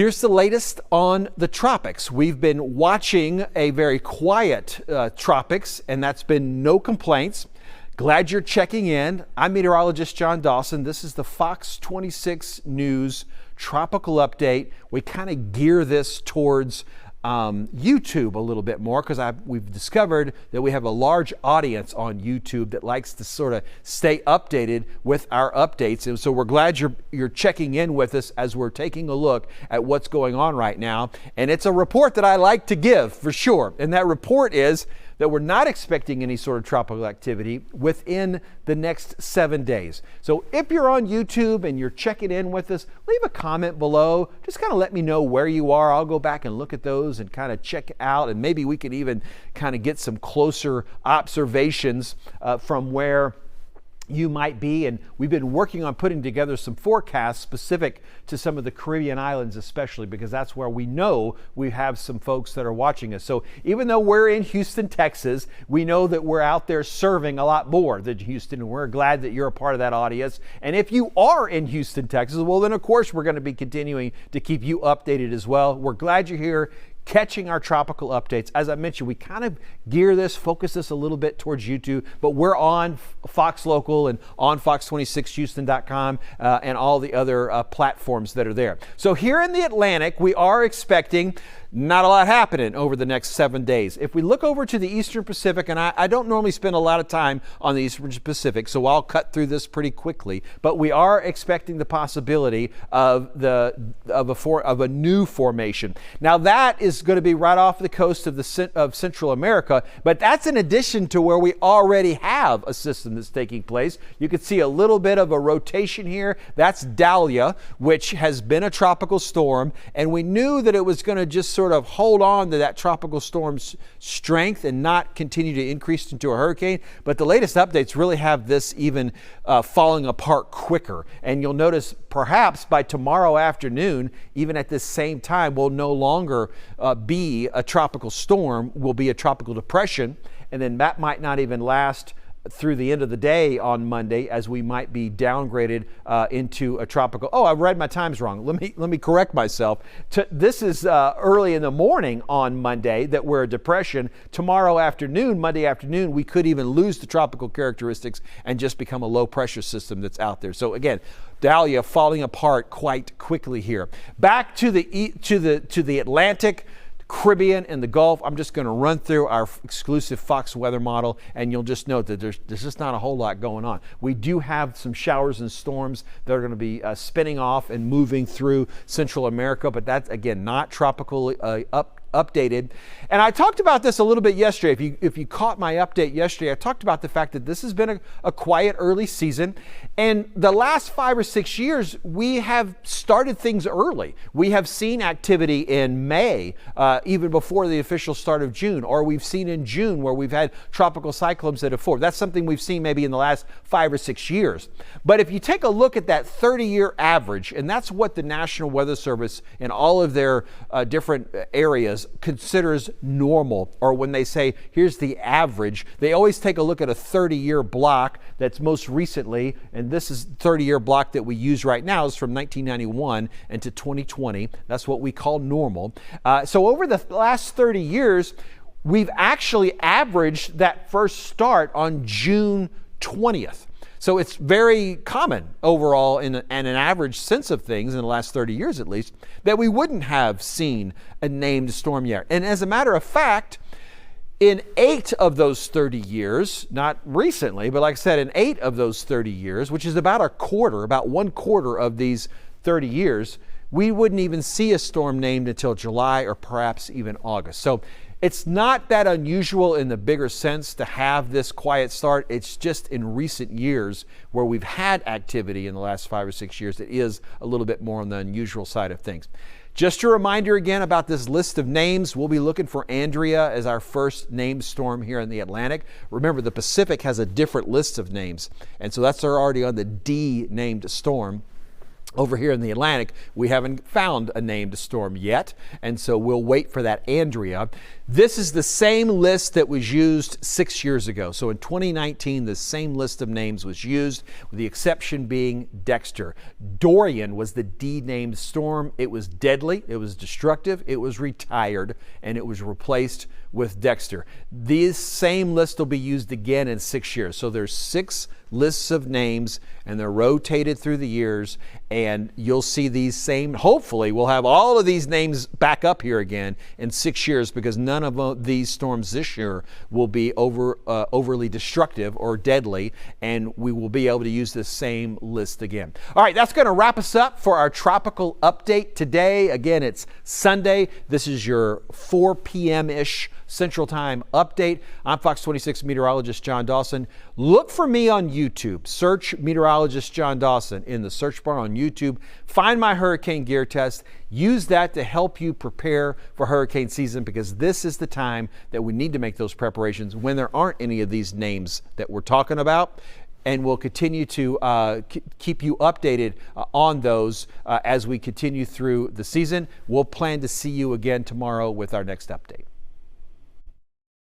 Here's the latest on the tropics. We've been watching a very quiet tropics, and that's been no complaints. Glad you're checking in. I'm meteorologist John Dawson. This is the Fox 26 News Tropical Update. We kind of gear this towards YouTube a little bit more because we've discovered that we have a large audience on YouTube that likes to sort of stay updated with our updates. And so we're glad you're checking in with us as we're taking a look at what's going on right now. And it's a report that I like to give for sure. And that report is that we're not expecting any sort of tropical activity within the next 7 days. So if you're on YouTube and you're checking in with us, leave a comment below. Just kind of let me know where you are. I'll go back and look at those and kind of check out, and maybe we can even kind of get some closer observations from where you might be. And we've been working on putting together some forecasts specific to some of the Caribbean islands, especially because that's where we know we have some folks that are watching us. So even though we're in Houston, Texas, we know that we're out there serving a lot more than Houston, and we're glad that you're a part of that audience. And if you are in Houston, Texas, well, then of course we're going to be continuing to keep you updated as well. We're glad you're here, catching our tropical updates. As I mentioned, we kind of focus this a little bit towards YouTube, but we're on Fox Local and on fox26houston.com and all the other platforms that are there. So here in the Atlantic, we are expecting not a lot happening over the next 7 days. If we look over to the Eastern Pacific, and I don't normally spend a lot of time on the Eastern Pacific, so I'll cut through this pretty quickly, but we are expecting the possibility of a new formation. Now that is going to be right off the coast of Central America, but that's in addition to where we already have a system that's taking place. You can see a little bit of a rotation here. That's Dalia, which has been a tropical storm, and we knew that it was going to just sort of hold on to that tropical storm's strength and not continue to increase into a hurricane. But the latest updates really have this even falling apart quicker. And you'll notice perhaps by tomorrow afternoon, even at this same time, will no longer be a tropical storm, will be a tropical depression. And then that might not even last through the end of the day on Monday, as we might be downgraded into a tropical. Oh, I read my times wrong. Let me correct myself. This is early in the morning on Monday that we're a depression. Tomorrow afternoon, Monday afternoon, we could even lose the tropical characteristics and just become a low pressure system that's out there. So again, Dalia falling apart quite quickly here. Back to the Atlantic, Caribbean, and the Gulf. I'm just going to run through our exclusive Fox weather model, and you'll just note that there's just not a whole lot going on. We do have some showers and storms that are going to be spinning off and moving through Central America, but that's, again, not tropical updated. And I talked about this a little bit yesterday. If you caught my update yesterday, I talked about the fact that this has been a quiet early season. And the last 5 or 6 years, we have started things early. We have seen activity in May, even before the official start of June, or we've seen in June where we've had tropical cyclones that have formed. That's something we've seen maybe in the last 5 or 6 years. But if you take a look at that 30-year average, and that's what the National Weather Service in all of their different areas considers normal, or when they say here's the average, they always take a look at a 30-year block that's most recently, and this is 30-year block that we use right now is from 1991 into 2020. That's what we call normal. So over the last 30 years, we've actually averaged that first start on June 20th. So it's very common overall in an average sense of things in the last 30 years at least, that we wouldn't have seen a named storm yet. And as a matter of fact, in 8 of those 30 years, not recently, but like I said, in 8 of those 30 years, which is about one quarter of these 30 years, we wouldn't even see a storm named until July or perhaps even August. So it's not that unusual in the bigger sense to have this quiet start. It's just in recent years where we've had activity in the last 5 or 6 years that is a little bit more on the unusual side of things. Just a reminder again about this list of names. We'll be looking for Andrea as our first named storm here in the Atlantic. Remember, the Pacific has a different list of names, and so that's already on the D named storm. Over here in the Atlantic, we haven't found a named storm yet, and so we'll wait for that Andrea. This is the same list that was used 6 years ago. So in 2019, the same list of names was used, with the exception being Dexter. Dorian was the D-named storm. It was deadly, it was destructive, it was retired, and it was replaced with Dexter. This same list will be used again in 6 years. So there's 6 lists of names, and they're rotated through the years, and you'll see these same, hopefully we'll have all of these names back up here again in 6 years, because none of these storms this year will be overly destructive or deadly, and we will be able to use the same list again. All right, that's going to wrap us up for our tropical update today. Again, it's Sunday. This is your 4 p.m.-ish Central Time update. I'm Fox 26 meteorologist John Dawson. Look for me on YouTube. Search meteorologist John Dawson in the search bar on YouTube. Find my hurricane gear test. Use that to help you prepare for hurricane season, because this is the time that we need to make those preparations when there aren't any of these names that we're talking about. And we'll continue to keep you updated on those as we continue through the season. We'll plan to see you again tomorrow with our next update.